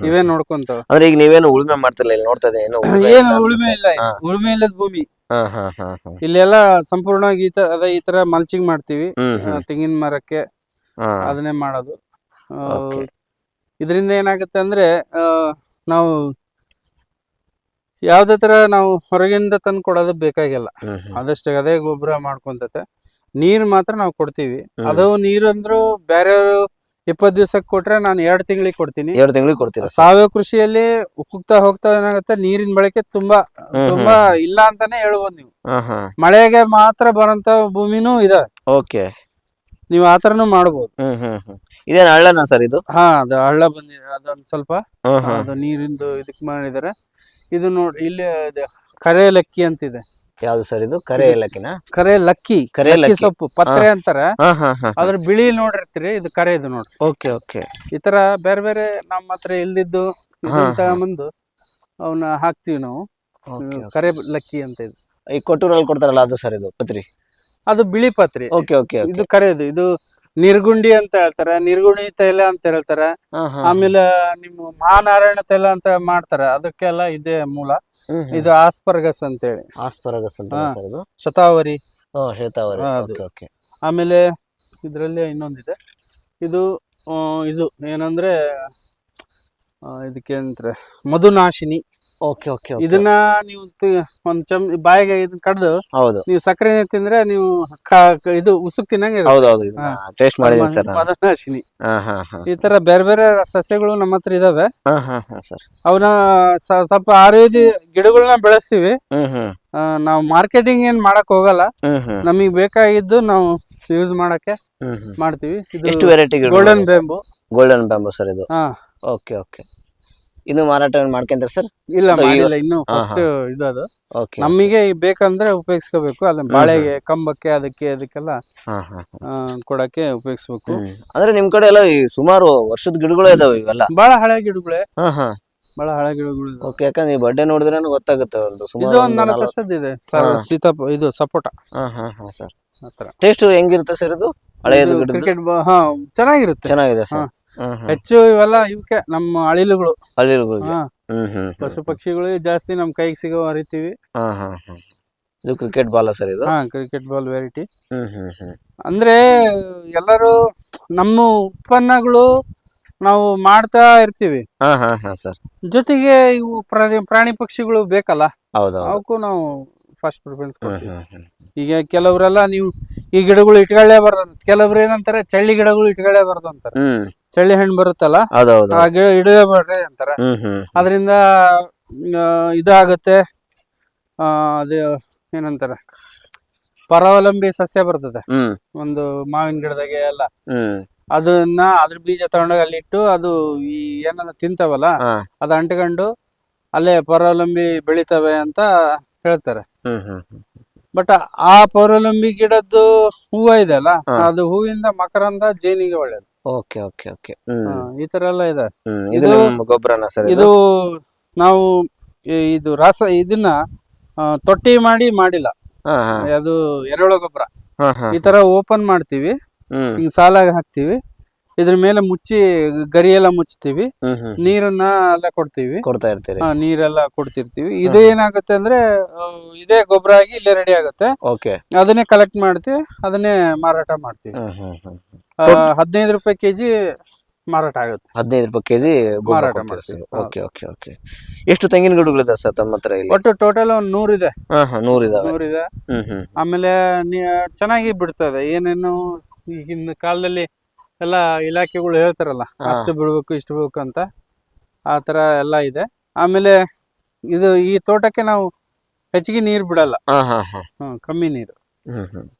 ಇವೇ ನೋಡ್ಕೊಂತಾವ. ಅಂದ್ರೆ ಈಗ ನೀವೇನು ಉಳುಮೆ ಮಾಡ್ತಿಲ್ಲ, ಇಲ್ಲಿ ನೋಡ್ತಾ ಇದೆ ಏನು ಉಳುಮೆ ಇಲ್ಲ, ಉಳುಮೆ ಇಲ್ಲದ ಭೂಮಿ. ಇಲ್ಲೆಲ್ಲ ಸಂಪೂರ್ಣವಾಗಿ ಈ ತರ ಮಲ್ಚಿಂಗ್ ಮಾಡ್ತೀವಿ. ತೆಂಗಿನ ಮರಕ್ಕೆ ಅದನ್ನೇ ಮಾಡೋದು. ಇದರಿಂದ ಏನಾಗುತ್ತೆ ಅಂದ್ರೆ ನಾವು ಯಾವ್ದೇ ತರ ನಾವು ಹೊರಗಿಂದ ತಂದು ಕೊಡೋದು ಬೇಕಾಗಿಲ್ಲ. ಆದಷ್ಟು ಅದೇ ಗೊಬ್ಬರ ಮಾಡ್ಕೊಂತತೆ. ನೀರ್ ಮಾತ್ರ ನಾವು ಕೊಡ್ತೀವಿ. ಅದು ನೀರು ಅಂದ್ರು ಬೇರೆಯವರು 20 ದಿವಸಕ್ಕೆ ಕೊಟ್ರೆ ನಾನು 2 ತಿಂಗಳಿಗೆ ಕೊಡ್ತೀನಿ. 2 ತಿಂಗಳಿಗೆ ಕೊಡ್ತೀನಿ. ಸಾವಯವ ಕೃಷಿಯಲ್ಲಿ ಹೋಗ್ತಾ ಏನಾಗುತ್ತೆ, ನೀರಿನ ಬಳಕೆ ತುಂಬಾ ಇಲ್ಲ ಅಂತಾನೆ ಹೇಳ್ಬೋದು ನೀವು. ಮಳೆಗೆ ಮಾತ್ರ ಬರೋಂತ ಭೂಮಿನೂ ಇದೆ. ನೀವು ಆತರನು ಮಾಡ್ಬೋದು. ಇದೇನು ಹಳ್ಳನ ಸರ್ ಇದು? ಅದು ಹಳ್ಳ ಬಂದಿದೆ. ಅದೊಂದ್ ಸ್ವಲ್ಪ ಅದು ನೀರಿಂದು ಇದಕ್ ಮಾಡಿದಾರೆ. ಇದು ನೋಡಿ ಇಲ್ಲಿ ಕರೆ ಲಕ್ಕಿ ಅಂತಿದೆ. ಯಾವ್ದು ಸರ್ ಇದು? ಕರೆ ಏಲಕ್ಕಿನ? ಕರೆ ಲಕ್ಕಿ ಸೊಪ್ಪು ಪತ್ರೆ ಅಂತಾರ. ಅದ್ರ ಬಿಳಿ ನೋಡಿರ್ತೀರಿ, ಇದು ಕರೆ. ಇದು ನೋಡ್ರಿ. ಈ ತರ ಬೇರೆ ಬೇರೆ ನಮ್ಮ ಹತ್ರ ಇಲ್ದಿದ್ದು ತಗೊಂಬಂದು ಅವನ್ನ ಹಾಕ್ತಿವಿ ನಾವು. ಕರೆ ಲಕ್ಕಿ ಅಂತ. ಇದು ಈ ಕೊಟ್ಟೂರಲ್ಲಿ ಕೊಡ್ತಾರಲ್ಲ ಅದು ಸರ್? ಇದು ಪತ್ರಿ, ಅದು ಬಿಳಿ ಪತ್ರಿ. ಇದು ಕರೆದು. ಇದು ನಿರ್ಗುಂಡಿ ಅಂತ ಹೇಳ್ತಾರೆ, ನಿರ್ಗುಂಡಿ ತೈಲ ಅಂತ ಹೇಳ್ತಾರೆ. ಆಮೇಲೆ ನಿಮ್ಮ ಮಹಾನಾರಾಯಣ ತೈಲ ಅಂತ ಮಾಡ್ತಾರೆ, ಅದಕ್ಕೆಲ್ಲ ಇದೇ ಮೂಲ. ಇದು ಆಸ್ಪರ್ಗಸ್ ಅಂತೇಳಿ. ಅಂತ ಶತಾವರಿ. ಆಮೇಲೆ ಇದ್ರಲ್ಲಿ ಇನ್ನೊಂದಿದೆ. ಇದು ಏನಂದ್ರೆ ಇದಕ್ಕೆ ಅಂತಾರೆ ಮಧುನಾಶಿನಿ. ಇದನ್ನ ನೀವು ಒಂದ್ ಬಾಯಿಗೆ ಇದನ್ನ ಕಡ್ದು ನೀವು ಸಕ್ಕರೆ ತಿಂದ್ರೆ ನೀವು ಇದು ಉಸುಕ್ ತಿನ್ನಂಗೆ ಮಧುನಾಶಿನಿ. ಈ ತರ ಬೇರೆ ಬೇರೆ ಸಸ್ಯಗಳು ನಮ್ಮ ಹತ್ರ ಇದಾವೆ. ಅವನ್ನ ಸ್ವಲ್ಪ ಆಯುರ್ವೇದಿಕ್ ಗಿಡಗಳನ್ನ ಬೆಳೆಸ್ತೀವಿ. ನಾವು ಮಾರ್ಕೆಟಿಂಗ್ ಏನ್ ಮಾಡಕ್ ಹೋಗಲ್ಲ. ನಮಗ್ ಬೇಕಾಗಿದ್ದು ನಾವು ಯೂಸ್ ಮಾಡಕ್ಕೆ ಮಾಡ್ತೀವಿ. ಎಷ್ಟು ವೆರೈಟಿ? ಗೋಲ್ಡನ್ ಬ್ಯಾಂಬೂ ಸರ್ ಇದು. ಇನ್ನು ಮಾರಾಟ ಮಾಡ್ಕೊಂತಾರೆ ಸರ್? ಇಲ್ಲ, ಇನ್ನು ಫಸ್ಟ್ ಇದು ನಮಗೆ ಬೇಕಂದ್ರೆ ಉಪಯೋಗಿಸ್ಕೋಬೇಕು. ಅಲ್ಲ ಬಾಳೆಗೆ, ಕಂಬಕ್ಕೆ, ಅದಕ್ಕೆಲ್ಲ ಕೊಡಕ್ಕೆ ಉಪಯೋಗಿಸ್ಬೇಕು. ಅಂದ್ರೆ ನಿಮ್ ಕಡೆ ಎಲ್ಲ ಸುಮಾರು ವರ್ಷದ ಗಿಡಗಳು ಇದಾವೆ ಇವೆಲ್ಲ? ಬಹಳ ಹಳೆ ಗಿಡಗಳೇ. ಬಹಳ ಹಳೆ ಗಿಡಗಳು. ಯಾಕಂದ್ರೆ ನೀವು ಬಡ್ಡೆ ನೋಡಿದ್ರೆ ಗೊತ್ತಾಗುತ್ತೆ. ಇದು ಒಂದ್ 4 ವರ್ಷದ ಇದೆ ಸೀತಾಫಲ, ಇದು ಸಪೋಟ. ಸರ್ ಟೇಸ್ಟ್ ಹೆಂಗಿರುತ್ತೆ ಸರ್ ಇದು? ಹಳೆಯದು ಕ್ರಿಕೆಟ್ ಚೆನ್ನಾಗಿದೆ ಸರ್. ಹೆಚ್ಚು ಇವೆಲ್ಲ ಇವಕ್ಕೆ ನಮ್ಮ ಅಳಿಲುಗಳು. ಪಶು ಪಕ್ಷಿಗಳು ಜಾಸ್ತಿ ನಮ್ ಕೈಗೆ ಸಿಗೋ ಹರಿತೀವಿ. ಇದು ಕ್ರಿಕೆಟ್ ಬಾಲ್ ಸರ್ ಇದು? Cricket ball variety. ಅಂದ್ರೆ ಎಲ್ಲರೂ ನಮ್ಮ ಉತ್ಪನ್ನಗಳು ನಾವು ಮಾಡ್ತಾ ಇರ್ತೀವಿ. ಹಾ ಹಾ ಹಾ ಸರ್. ಜೊತೆಗೆ ಇವು ಪ್ರಾಣಿ ಪಕ್ಷಿಗಳು ಬೇಕಲ್ಲ, ಹೌದೌದು. ಅವಕ್ಕೂ ನಾವು ಫಸ್ಟ್ ಪ್ರಿಫರೆನ್ಸ್ ಕೊಡ್ತೀವಿ. ಈಗ ಕೆಲವರೆಲ್ಲ ನೀವು ಈ ಗಿಡಗಳು ಇಟ್ಕೊಳ್ಳೇಬಾರ್ದು, ಕೆಲವ್ರು ಏನಂತಾರೆ ಚಳ್ಳಿ ಗಿಡಗಳು ಇಟ್ಕೊಳ್ಳೇಬಾರ್ದು ಅಂತಾರೆ. ಚಳ್ಳಿ ಹಣ್ಣು ಬರುತ್ತಲ್ಲ, ಹೌದೌದು. ಆ ಗಿಡ ಇಡಲೇಬಾರ್ದು ಅಂತಾರೆ. ಅದರಿಂದ ಇದಾಗತ್ತೆ. ಅದು ಏನಂತಾರೆ, ಪರಾವಲಂಬಿ ಸಸ್ಯ ಬರ್ತದೆ ಒಂದು ಮಾವಿನ ಗಿಡದಾಗೆ ಎಲ್ಲ. ಅದನ್ನ ಅದ್ರ ಬೀಜ ತಗೊಂಡೋಗಿ ಅಲ್ಲಿ ಇಟ್ಟು ಅದು ಈ ಏನನ್ನ ತಿಂತಾವಲ್ಲ, ಅದು ಅಂಟ್ಕೊಂಡು ಅಲ್ಲೇ ಪರಾವಲಂಬಿ ಬೆಳಿತವೆ ಅಂತ ಹೇಳ್ತಾರೆ. ಬಟ್ ಆ ಪರಾವಲಂಬಿ ಗಿಡದ್ದು ಹೂವ ಇದೆಲ್ಲ, ಅದು ಹೂವಿಂದ ಮಕರಂದ ಜೇನಿಗೆ ಒಳ್ಳೇದು. Okay okay okay. ಈ ತರ ಎಲ್ಲ ಇದೆ. ಇದು ಗೊಬ್ಬರನ ಸರ್? ಇದು ನಾವು ಇದು ಇದನ್ನ ತೊಟ್ಟಿ ಮಾಡಿಲ್ಲ, ಅದು ಎರೆಹುಳ ಗೊಬ್ಬರ. ಈ ತರ ಓಪನ್ ಮಾಡ್ತೀವಿ, ಹಿಂಗ್ ಸಾಲಾಗಿ ಹಾಕ್ತಿವಿ, ಇದ್ರ ಮೇಲೆ ಮುಚ್ಚಿ ಗರಿ ಎಲ್ಲ ಮುಚ್ತೀವಿ, ನೀರನ್ನ ಎಲ್ಲ ಕೊಡ್ತಾ ಇರ್ತೀವಿ, ನೀರೆಲ್ಲ ಕೊಡ್ತಿರ್ತೀವಿ. ಇದು ಏನಾಗುತ್ತೆ ಅಂದ್ರೆ ಇದೇ ಗೊಬ್ಬರ ಆಗಿ ಇಲ್ಲೇ ರೆಡಿ ಆಗುತ್ತೆ. ಅದನ್ನೇ ಕಲೆಕ್ಟ್ ಮಾಡ್ತೀವಿ, ಅದನ್ನೇ ಮಾರಾಟ ಮಾಡ್ತೀವಿ. 15 ರೂಪಾಯಿ ಕೆಜಿ ಮಾರಾಟ ಆಗುತ್ತೆ. 15 ರೂಪಾಯಿ ಕೆಜಿ ಮಾರಾಟ ಮಾಡ್ತೀವಿ. Okay okay okay. ಎಷ್ಟು ತೆಂಗಿನ ಗಿಡಗಳಿದೆ ಸರ್ ತಮ್ಮ ಹತ್ರ ಇಲ್ಲಿ? ಒಟ್ಟು ಟೋಟಲ್ 100 ಇದೆ. 100 ಇದೆ. ಆಮೇಲೆ ಚೆನ್ನಾಗಿ ಬಿಡ್ತದೆ. ಏನೇನು ಈಗಿನ ಕಾಲದಲ್ಲಿ ಎಲ್ಲ ಇಲಾಖೆಗಳು ಹೇಳ್ತಾರಲ್ಲ, ಅಷ್ಟು ಬಿಡ್ಬೇಕು ಇಷ್ಟು ಬಿಡ್ಬೇಕು ಅಂತ, ಆ ತರ ಎಲ್ಲ ಇದೆ. ಆಮೇಲೆ ಈ ತೋಟಕ್ಕೆ ನಾವು ಹೆಚ್ಚಿಗೆ ನೀರು ಬಿಡಲ್ಲ, ಕಮ್ಮಿ ನೀರು.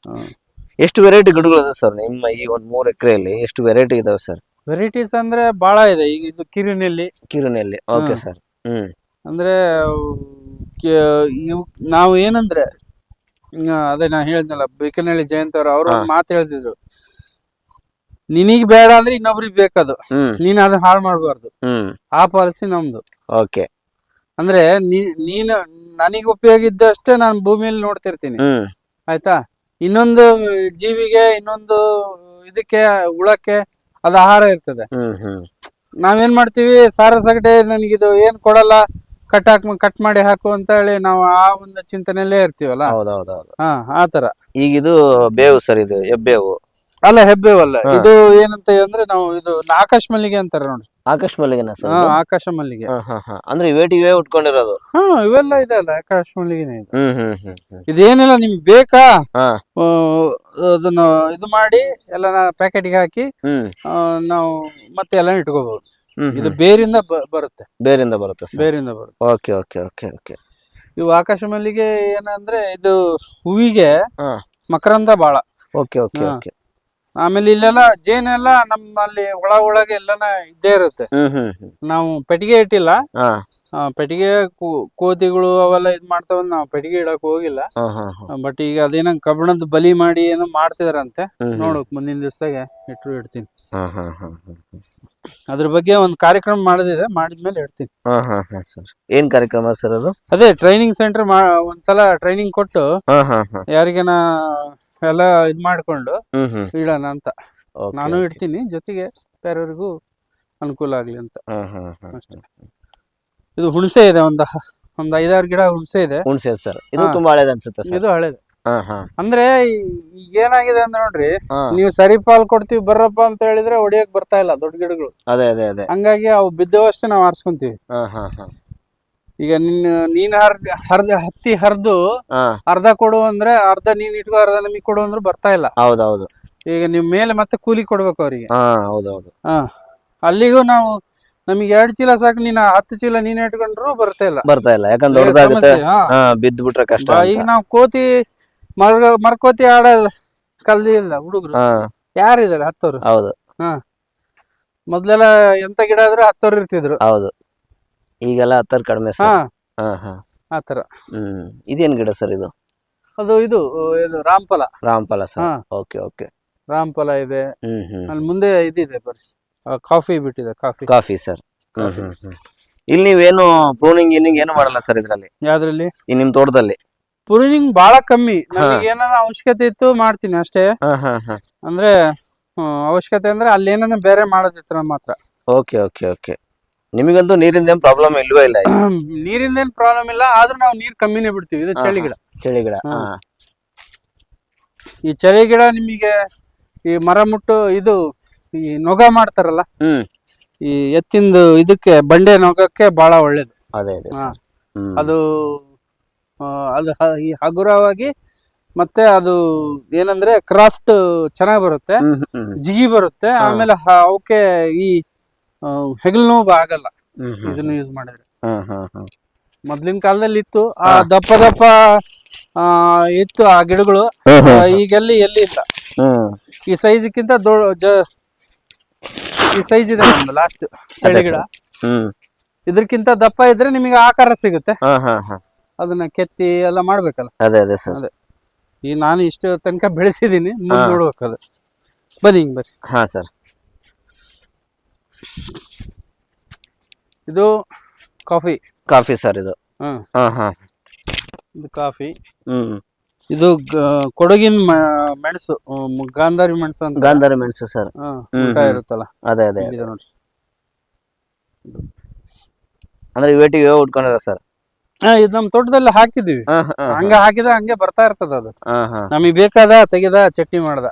ಎಷ್ಟು ವೆರೈಟಿ ಗಿಡಗಳು ಸರ್ ನಿಮ್ಮ ಈ ಒಂದ್ 3 ಎಕರೆಯಲ್ಲಿ? ಎಷ್ಟು ವೆರೈಟಿ ಇದಾವೆ ಸರ್? ವೆರೈಟೀಸ್ ಅಂದ್ರೆ ಬಹಳ ಇದೆ. ಈಗ ಇದು ಕಿರುನೆಲ್ಲಿ. Okay sir. ಅಂದ್ರೆ ನಾವು ಏನಂದ್ರೆ, ಅದೇ ನಾ ಹೇಳ್ದಲ್ಲ, ಬೇಕನಹಳ್ಳಿ ಜಯಂತ್ ಅವರು ಒಂದು ಮಾತು ಹೇಳ್ತಿದ್ರು, ನಿನಗ್ ಬೇಡ ಅಂದ್ರೆ ಇನ್ನೊಬ್ರಿಗೆ ಬೇಕದು, ನೀನ್ ಅದನ್ನ ಹಾಳು ಮಾಡ್ಬಾರ್ದು. ಆ ಪಾಲಿಸಿ ನಮ್ದು. ಓಕೆ. ಅಂದ್ರೆ ನೀನು ನನಗ್ ಉಪಯೋಗ ಇದ್ದಷ್ಟೇ ನಾನು ಭೂಮಿಯಲ್ಲಿ ನೋಡ್ತಿರ್ತೀನಿ, ಆಯ್ತಾ? ಇನ್ನೊಂದು ಜೀವಿಗೆ, ಇನ್ನೊಂದು ಇದಕ್ಕೆ, ಹುಳಕ್ಕೆ ಅದು ಆಹಾರ ಇರ್ತದೆ. ನಾವೇನ್ ಮಾಡ್ತೀವಿ, ಸಾರಸಗಟೆ ನನಗಿದು ಏನ್ ಕೊಡಲ್ಲ, ಕಟ್ ಮಾಡಿ ಹಾಕು ಅಂತ ಹೇಳಿ ನಾವು ಆ ಒಂದು ಚಿಂತನೆಯಲ್ಲೇ ಇರ್ತೀವಲ್ಲ. ಆತರ. ಈಗಿದು ಬೇವು ಸರ್, ಇದು ಹೆಬ್ಬೇವು ಅಲ್ಲ, ಹೆಬ್ಬೇವಲ್ಲ. ಇದು ಏನಂತ ಅಂದ್ರೆ ನಾವು ಇದು ಆಕಾಶ ಮಲ್ಲಿಗೆ ಅಂತಾರೆ ನೋಡ್ರಿ. ಆಕಾಶ ಮಲ್ಲಿಗೆನ ಸರ್? ಆಕಾಶ ಮಲ್ಲಿಗೆ. ಅಂದ್ರೆ ಇವೇಟಿಗೆ ಉಟ್ಕೊಂಡಿರೋದು? ಇವೆಲ್ಲ ಇದೆ ಅಲ್ಲ, ಆಕಾಶ ಮಲ್ಲಿಗೆನೆ ಇದು. ಇದೇನಿಲ್ಲ, ನಿಮ್ಗೆ ಬೇಕಾ ಅದನ್ನ ಇದು ಮಾಡಿ ಎಲ್ಲ ಪ್ಯಾಕೆಟ್ಗೆ ಹಾಕಿ ನಾವು ಮತ್ತೆ ಎಲ್ಲ ಇಟ್ಕೋಬಹುದು. ಇದು ಬೇರಿಂದ ಬರುತ್ತೆ. ಬೇರಿಂದ ಬರುತ್ತೆ. Okay okay okay okay. ಇವು ಆಕಾಶ ಮಲ್ಲಿಗೆ ಏನಂದ್ರೆ, ಇದು ಹೂವಿಗೆ ಮಕರಂದ ಬಾಳ. Okay okay okay. ಆಮೇಲೆ ಇಲ್ಲೆಲ್ಲ ಜೇನೆಲ್ಲ ನಮ್ಮಲ್ಲಿ ಒಳಗೆ ಎಲ್ಲಾನ ಇದ್ದೇ ಇರುತ್ತೆ. ನಾವು ಪೆಟ್ಟಿಗೆ ಇಟ್ಟಿಲ್ಲ, ಪೆಟ್ಟಿಗೆ ಕೋತಿಗಳು ಅವೆಲ್ಲ ಇದ್ ಮಾಡ್ತಾವ, ನಾವು ಪೆಟ್ಟಿಗೆ ಇಡಕ್ ಹೋಗಿಲ್ಲ. ಬಟ್ ಈಗ ಅದೇನ ಕಬ್ಬಣದ ಬಲಿ ಮಾಡಿ ಏನೋ ಮಾಡ್ತಿದಾರಂತೆ, ನೋಡಕ್ ಮುಂದಿನ ದಿವಸದಾಗೆ ಇಡ್ತೀನಿ. ಅದ್ರ ಬಗ್ಗೆ ಒಂದು ಕಾರ್ಯಕ್ರಮ ಮಾಡಿದ್ಮೇಲೆ ಇಡ್ತೀನಿ. ಏನ್ ಕಾರ್ಯಕ್ರಮ ಸರ್ ಅದು? ಅದೇ ಟ್ರೈನಿಂಗ್ ಸೆಂಟರ್ ಒಂದ್ಸಲ ಟ್ರೈನಿಂಗ್ ಕೊಟ್ಟು ಯಾರಿಗೇನ ಎಲ್ಲ ಇದ್ ಮಾಡ್ಕೊಂಡು ಇಡೋಣ ಅಂತ. ನಾನು ಇಡ್ತೀನಿ, ಜೊತೆಗೆ ಬೇರೆಯವ್ರಿಗೂ ಅನುಕೂಲ ಆಗ್ಲಿ ಅಂತ ಅಷ್ಟೇ. ಇದು ಹುಣಸೆ ಇದೆ, ಒಂದ್ 5-6 ಗಿಡ ಹುಣಸೆ ಇದೆ. ಹುಣಸೆ ಸರ್, ಇದು ತುಂಬಾ ಹಳೇದು ಅನ್ಸುತ್ತೆ. ಇದು ಹಳೇದು. ಅಂದ್ರೆ ಈಗ ಏನಾಗಿದೆ ಅಂದ್ರೆ ನೋಡ್ರಿ, ನೀವು ಸರಿ ಪಾಲ್ ಕೊಡ್ತೀವಿ ಬರ್ರಪ್ಪ ಅಂತ ಹೇಳಿದ್ರೆ ಹೊಡಿಯಕ್ ಬರ್ತಾ ಇಲ್ಲ ದೊಡ್ಡ ಗಿಡಗಳು. ಅದೇ ಹಂಗಾಗಿ ಅವು ಬಿದ್ದವಷ್ಟೇ ನಾವ್ ಆರಿಸ್ಕೊಂತೀವಿ. ಈಗ ನೀನ್ ಹತ್ತಿ ಹರಿದು ಅರ್ಧ ಕೊಡು ಅಂದ್ರೆ ಅರ್ಧ ನೀನ್ ಇಟ್ಕೋ, ಅರ್ಧ ನಮಗ್ ಕೊಡು ಅಂದ್ರೆ ಬರ್ತಾ ಇಲ್ಲ. ಹೌದೌದು. ಈಗ ನಿಮ್ ಮೇಲೆ ಮತ್ತೆ ಕೂಲಿ ಕೊಡ್ಬೇಕು ಅವ್ರಿಗೆ. ಹೌದೌದು. ಅಲ್ಲಿಗೂ ನಾವು ನಮಗೆ 2 ಚೀಲ ಸಾಕು, ನೀನ್ 10 ಚೀಲ ನೀನ್ ಇಟ್ಕೊಂಡ್ರು ಬರ್ತಾ ಇಲ್ಲ. ಯಾಕಂದ್ರೆ ಬಿದ್ದು ಬಿಟ್ರೆ ಕಷ್ಟ. ಈಗ ನಾವು ಕೋತಿ ಮರ್ಕೋತಿ ಆಡಲ್ಲ ಕಲ್ದಿಲ್ಲ ಹುಡುಗರು ಯಾರಿದಾರೆ, 10 ಹೌದು. ಮೊದ್ಲೆಲ್ಲ ಎಂತ ಗಿಡ ಆದ್ರೆ 10 ಇರ್ತಿದ್ರು. ಹೌದು, ಈಗೆಲ್ಲ 10 ಕಡಿಮೆ. ಆತರ. ಇದೇನ್ ಗಿಡ ಸರ್ ಇದು? ಇದು ರಾಮಫಲ ಸರ್. Okay okay. ರಾಮಫಲ ಇದೆ. ಅಲ್ಲಿ ಮುಂದೆ ಇದಿದೆ, ಬರ್ರಿ, ಕಾಫಿ ಬಿಟ್ಟಿದೆ. Coffee sir. ಇಲ್ಲಿ ನೀವೇನು ಪ್ರೂನಿಂಗ್ ಏನು ಮಾಡಲ್ಲ ಸರ್ ಇದ್ರಲ್ಲಿ? ಯಾವ್ದ್ರಲ್ಲಿ? ನಿಮ್ ತೋಟದಲ್ಲಿ ಪ್ರೂನಿಂಗ್ ಬಹಳ ಕಮ್ಮಿ. ನನಗೆ ಏನಾರ ಅವಶ್ಯಕತೆ ಇತ್ತು ಮಾಡ್ತೀನಿ ಅಷ್ಟೇ. ಅಂದ್ರೆ ಅವಶ್ಯಕತೆ ಅಂದ್ರೆ ಅಲ್ಲಿ ಏನಾರ ಬೇರೆ ಮಾಡೋದಿತ್ತು ಮಾತ್ರ. Okay okay okay. ನಿಮಗಂತೂ ನೀರಿಂದ ಏನ್ ಪ್ರಾಬ್ಲಮ್ ಇಲ್ವೇ ಇಲ್ಲ? ನೀರಿಂದ ಏನ್ ಪ್ರಾಬ್ಲಮ್ ಇಲ್ಲ, ಆದ್ರೂ ನಾವು ನೀರ್ ಕಮ್ಮಿನೇ ಬಿಡ್ತೀವಿ. ಇದು ಚಳಿ ಗಿಡ. ಈ ಚಳಿ ಗಿಡ ನಿಮಗೆ ಈ ಮರ ಮುಟ್ಟು ಇದು ಈ ನೊಗ ಮಾಡ್ತಾರಲ್ಲ, ಈ ಎತ್ತಿಂದು ಇದಕ್ಕೆ ಬಂಡೆ ನೋಗಕ್ಕೆ ಬಹಳ ಒಳ್ಳೇದು. ಅದೇ ಅದೇ ಹಾ. ಸರ್. ಹ್ಮ್. ಅದು ಈ ಹಗುರವಾಗಿ ಮತ್ತೆ ಅದು ಏನಂದ್ರೆ ಕ್ರಾಫ್ಟ್ ಚೆನ್ನಾಗಿ ಬರುತ್ತೆ, ಹ್ಮ್ ಹ್ಮ್ ಜಿಗಿ ಬರುತ್ತೆ. ಹಾ. ಆಮೇಲೆ ಅವಕ್ಕೆ ಈ ಹೆಗಲು ನೋವು ಆಗಲ್ಲ ಹ್ಮ್ ಹ್ಮ್ ಇದನ್ನ ಯೂಸ್ ಮಾಡಿದ್ರೆ. ಹ್ಮ್ ಹ್ಮ್ ಹ್ಮ್ ಮೊದ್ಲಿನ ಕಾಲದಲ್ಲಿ ಇತ್ತು ಆ ಹಾ. ದಪ್ಪ ದಪ್ಪ ಇತ್ತು ಆ ಗಿಡಗಳು. ಈಗೆಲ್ಲಿ ಎಲ್ಲಿ ಇಲ್ಲ. ಹ್ಮ್ ಈ ಸೈಜ್ಕ್ಕಿಂತ ಈ ಸೈಜ್ ಇದೆ ನಮ್ದು ಲಾಸ್ಟ್ ಚಳಿ ಗಿಡ. ಹ್ಮ್ ಇದಕ್ಕಿಂತ ದಪ್ಪ ಇದ್ರೆ ನಿಮಗೆ ಆಕಾರ ಸಿಗುತ್ತೆ. ಹಾ ಹಾ ಹಾ ಅದನ್ನ ಕೆತ್ತಿ ಎಲ್ಲ ಮಾಡ್ಬೇಕಲ್ಲ. ಅದೇ ಅದೇ ಸರ್. ಅದೇ ಈ ನಾನು ಇಷ್ಟು ತನಕ ಬೆಳೆಸಿದೀನಿ, ಮುಂದೆ ಹಾ. ನೋಡ್ಬೇಕದು. ಬನ್ನಿ ಹಿಂಗ್ ಬರ್ರಿ. ಹಾ ಸರ್. ಇದು ಕಾಫಿ ಸರ್ ಇದು. ಹ್ಮ್ ಹಾ ಹಾ ಇದು ಕಾಫಿ. ಹ್ಮ್ ಇದು ಕೊಡಗಿನ ಮೆಣಸು, ಗಾಂಧಾರಿ ಮೆಣಸು ಅಂತ. ಗಾಂಧಾರಿ ಮೆಣಸು ಸರ್. ಊಟ ಇರುತ್ತಲ್ಲ. ಅದೇ ಅದೇ ಇಲ್ಲಿದೆ ನೋಡ್ರಿ. ಅಂದ್ರೆ ಇವೇಟಿಗೆ ಉಟ್ಕೊಂಡಿರ ಸರ್. ಇದು ನಮ್ ತೋಟದಲ್ಲಿ ಹಾಕಿದೀವಿ. ಹಾ ಹಾ ಹಂಗ ಹಾಕಿದ ಹಂಗೆ ಬರ್ತಾ ಇರ್ತದ ಅದು. ಹಾ ಹಾ ನಮಗ್ ಬೇಕಾದ ತೆಗೆದ ಚಟ್ನಿ ಮಾಡ್ದ.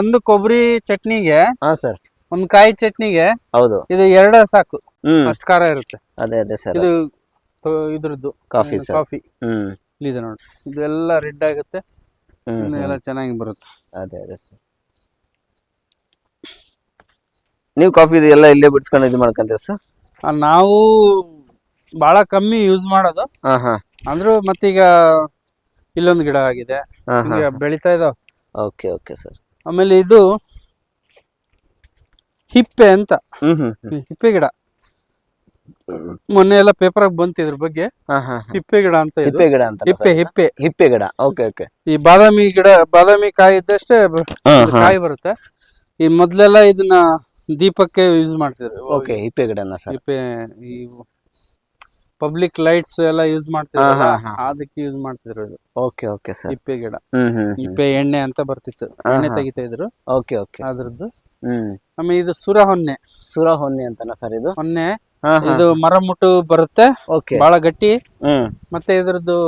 ಒಂದು ಕೊಬ್ಬರಿ ಚಟ್ನಿಗೆ, ಹಾ ಸರ್. ಒಂದ್ ಕಾಯಿ ಚಟ್ನಿಗೆ ಹೌದು. ಇದು 2 ಸಾಕು, ಹ್ಮ್ ಅಷ್ಟ್ ಖಾರ ಇರುತ್ತೆ. ಅದೇ ಅದೇ ಸರ್. ಇದು ಇದ್ರದ್ದು ಕಾಫಿ ಸರ್. ಕಾಫಿ ಹ್ಮ್ ಇಲ್ಲಿದೆ ನೋಡ್ರಿ. ಇದೆಲ್ಲ ರೆಡ್ ಆಗುತ್ತೆ, ಹ್ಮ್ ಎಲ್ಲ ಚೆನ್ನಾಗಿ ಬರುತ್ತೆ. ಅದೇ ಅದೇ ಸರ್. ನೀವು ಕಾಫಿ ಎಲ್ಲ ಇಲ್ಲೇ ಬಿಡ್ಸ್ಕೊಂಡು ಇದು ಮಾಡ್ಕೊಂತೀರ ಸರ್? ನಾವು ಬಹಳ ಕಮ್ಮಿ ಯೂಸ್ ಮಾಡೋದು. ಹಾ ಹಾ ಅಂದ್ರೂ ಮತ್ತೀಗ ಇಲ್ಲೊಂದು ಗಿಡ ಆಗಿದೆ, ಹಾ ಹಾ ಹಿಂಗೆ ಬೆಳಿತಾ ಇದಾವ. Okay okay sir. ಆಮೇಲೆ ಇದು ಹಿಪ್ಪೆ ಅಂತ, ಹ್ಮ್ ಹ್ಮ್ ಹ್ಮ್ ಹಿಪ್ಪೆ ಗಿಡ. ಮೊನ್ನೆ ಎಲ್ಲ ಪೇಪರ್ ಬಂತು ಇದ್ರ ಬಗ್ಗೆ. ಹಾ ಹಾ ಹಿಪ್ಪೆ ಗಿಡ ಅಂತ ಇದು. ಹಿಪ್ಪೆ ಗಿಡ ಅಂತ. ಹಿಪ್ಪೆ ಹಿಪ್ಪೆ ಗಿಡ. Okay okay. ಈ ಬಾದಾಮಿ ಕಾಯಿ ಇದ್ದಷ್ಟೇ ಕಾಯಿ ಬರುತ್ತೆ. ಈ ಮೊದ್ಲೆಲ್ಲ ಇದನ್ನ ದೀಪಕ್ಕೆ ಯೂಸ್ ಮಾಡ್ತಿದ್ರು. ಓಕೆ, ಹಿಪ್ಪೆ ಗಿಡನ ಸರ್. ಹಿಪ್ಪೆ ಈ ಪಬ್ಲಿಕ್ ಲೈಟ್ಸ್ ಎಲ್ಲ ಯೂಸ್ ಮಾಡ್ತಿದ್ರು, ಹಾ, ಹಾ. ಅದಕ್ಕೆ ಯೂಸ್ ಮಾಡ್ತಿದ್ರು ಇದು ಓಕೆ ಓಕೆ ಸರ್. ಹಿಪ್ಪೆ ಗಿಡ. ಹ್ಮ್ ಹ್ಮ್ ಹಿಪ್ಪೆ ಎಣ್ಣೆ ಅಂತ ಬರ್ತಿತ್ತು, ಎಣ್ಣೆ ತೆಗಿತಾ ಇದ್ರು ಓಕೆ ಓಕೆ. ಅದ್ರದ್ದು. ಹ್ಮ್ ಆಮೇಲೆ ಇದು ಸುರ ಹೊನ್ನೆ. ಸುರ ಹೊನ್ನೆ ಅಂತನಾ ಸರ್ ಇದು? ಹೊನ್ನೆ ಹಾ ಹಾ ಇದು ಮರ ಮುಟ್ಟು ಬರುತ್ತೆ, ಓಕೆ. ಬಹಳ ಗಟ್ಟಿ. ಹ್ಮ್ ಮತ್ತೆ ಇದ್ರದ್ದು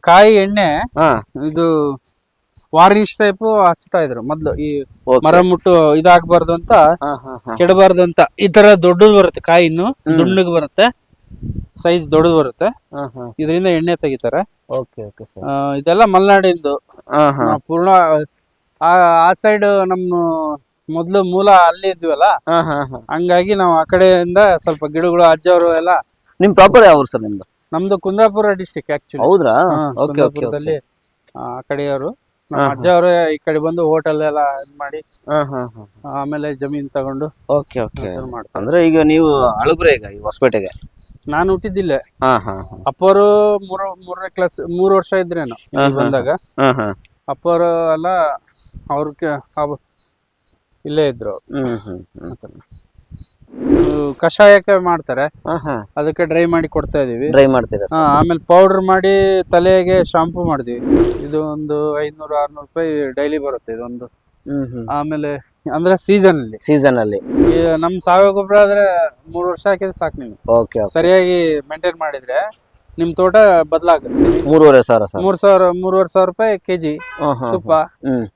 ಕಾಯಿ ಎಣ್ಣೆ ಹಾ ಇದು ವಾರ್ನಿಷ್ ಟೈಪ್ ಹಚ್ತಾ ಇದ್ರು ಮೊದ್ಲು. ಈ ಓಕೆ. ಮರ ಮುಟ್ಟು ಇದಾಗಬಾರ್ದು ಅಂತ, ಹಾ ಹಾ ಹಾ ಕೆಡಬಾರ್ದು ಅಂತ. ಈ ತರ ದೊಡ್ಡದು ಬರುತ್ತೆ ಕಾಯಿ, ಇನ್ನು ದುಂಡಗ್ ಬರುತ್ತೆ, ಸೈಜ್ ದೊಡ್ಡದು ಬರುತ್ತೆ. ಹಾ ಹಾ ಇದರಿಂದ ಎಣ್ಣೆ ತೆಗಿತಾರೆ. Okay okay sir. ಇದೆಲ್ಲ ಮಲೆನಾಡಿಂದು. ಹಾ ಹಾ ನಾವು ಪೂರ್ಣ ಆ ಸೈಡ್ ನಮ್ಮ ಮೊದ್ಲು ಮೂಲ ಅಲ್ಲಿ ಇದ್ವಲ್ಲ, ಹಾ ಹಾ ಹಾ ಹಂಗಾಗಿ ನಾವು ಆ ಕಡೆಯಿಂದ ಸ್ವಲ್ಪ ಗಿಡಗಳು, ಅಜ್ಜವರು ಎಲ್ಲ. ನಿಮ್ ಪ್ರಾಪರ್ ಯಾವ ಊರು ಸರ್ ನಿಮ್ದು? ನಮ್ದು ಕುಂದಾಪುರ ಡಿಸ್ಟಿಕ್ ಆಕ್ಚುಲಿ. ಹೌದ್ರಾ? ಓಕೆ ಓಕೆ ಕುಂದಾಪುರದಲ್ಲಿ ಆ ಕಡೆಯವರು. ನಮ್ಮ ಅಜ್ಜವರು ಈ ಕಡೆ ಬಂದು ಹೋಟೆಲ್ ಎಲ್ಲ ಇದ್ ಮಾಡಿ, ಹಾ ಹಾ ಹಾ ಆಮೇಲೆ ಜಮೀನ್ ತಗೊಂಡು ಓಕೆ ಓಕೆ. ಮಾಡ್ತಾರೆ. ಅಂದ್ರೆ ಈಗ ನೀವು ಅಳಬ್ರೆ ಈಗ ಈ ಹೊಸಪೇಟೆಗೆ? ನಾನು ಹುಟ್ಟಿದ್ದಿಲ್ಲ. ಹಾ ಹಾ ಹಾ ಅಪ್ಪವರು ಮೂರನೇ ಕ್ಲಾಸ್ 3 ವರ್ಷ ಇದ್ರೇನು ಇಲ್ಲಿ ಬಂದಾಗ. ಹಾ ಹಾ ಅಪ್ಪವರು ಎಲ್ಲ ಇಲ್ಲೇ ಇದ್ರು. ಹ್ಮ್ ಹ್ಮ್ ಹ್ಮ್ ಕಷಾಯಕ್ಕೆ ಮಾಡ್ತಾರೆ, ಹಾ ಹಾ ಅದಕ್ಕೆ ಡ್ರೈ ಮಾಡಿ ಕೊಡ್ತಾ ಇದೀವಿ. ಡ್ರೈ ಮಾಡ್ತೀರಾ ಸರ್? ಆಮೇಲೆ ಪೌಡರ್ ಮಾಡಿ ತಲೆಗೆ ಶಾಂಪೂ ಮಾಡಿದ್ವಿ. ಇದು ಒಂದು 500-600 ರೂಪಾಯಿ ಡೈಲಿ ಬರುತ್ತೆ ಇದೊಂದು. ಹ್ಮ್ ಹ್ಮ್ ಆಮೇಲೆ ಅಂದ್ರೆ ಸೀಸನ್ ಅಲ್ಲಿ ಈ ನಮ್ ಸಾವಯವ ಗೊಬ್ಬರ ಆದ್ರೆ 3 ವರ್ಷ ಹಾಕಿದ್ರೆ ಸಾಕು. ನೀವು ಓಕೆ ಸರಿಯಾಗಿ ಮೇಂಟೈನ್ ಮಾಡಿದ್ರೆ ನಿಮ್ ತೋಟ ಬದಲಾಗುತ್ತೆ. 3,500 ಸರ್. 3,000 3,500 ರೂಪಾಯಿ ಕೆಜಿ ತುಪ್ಪ.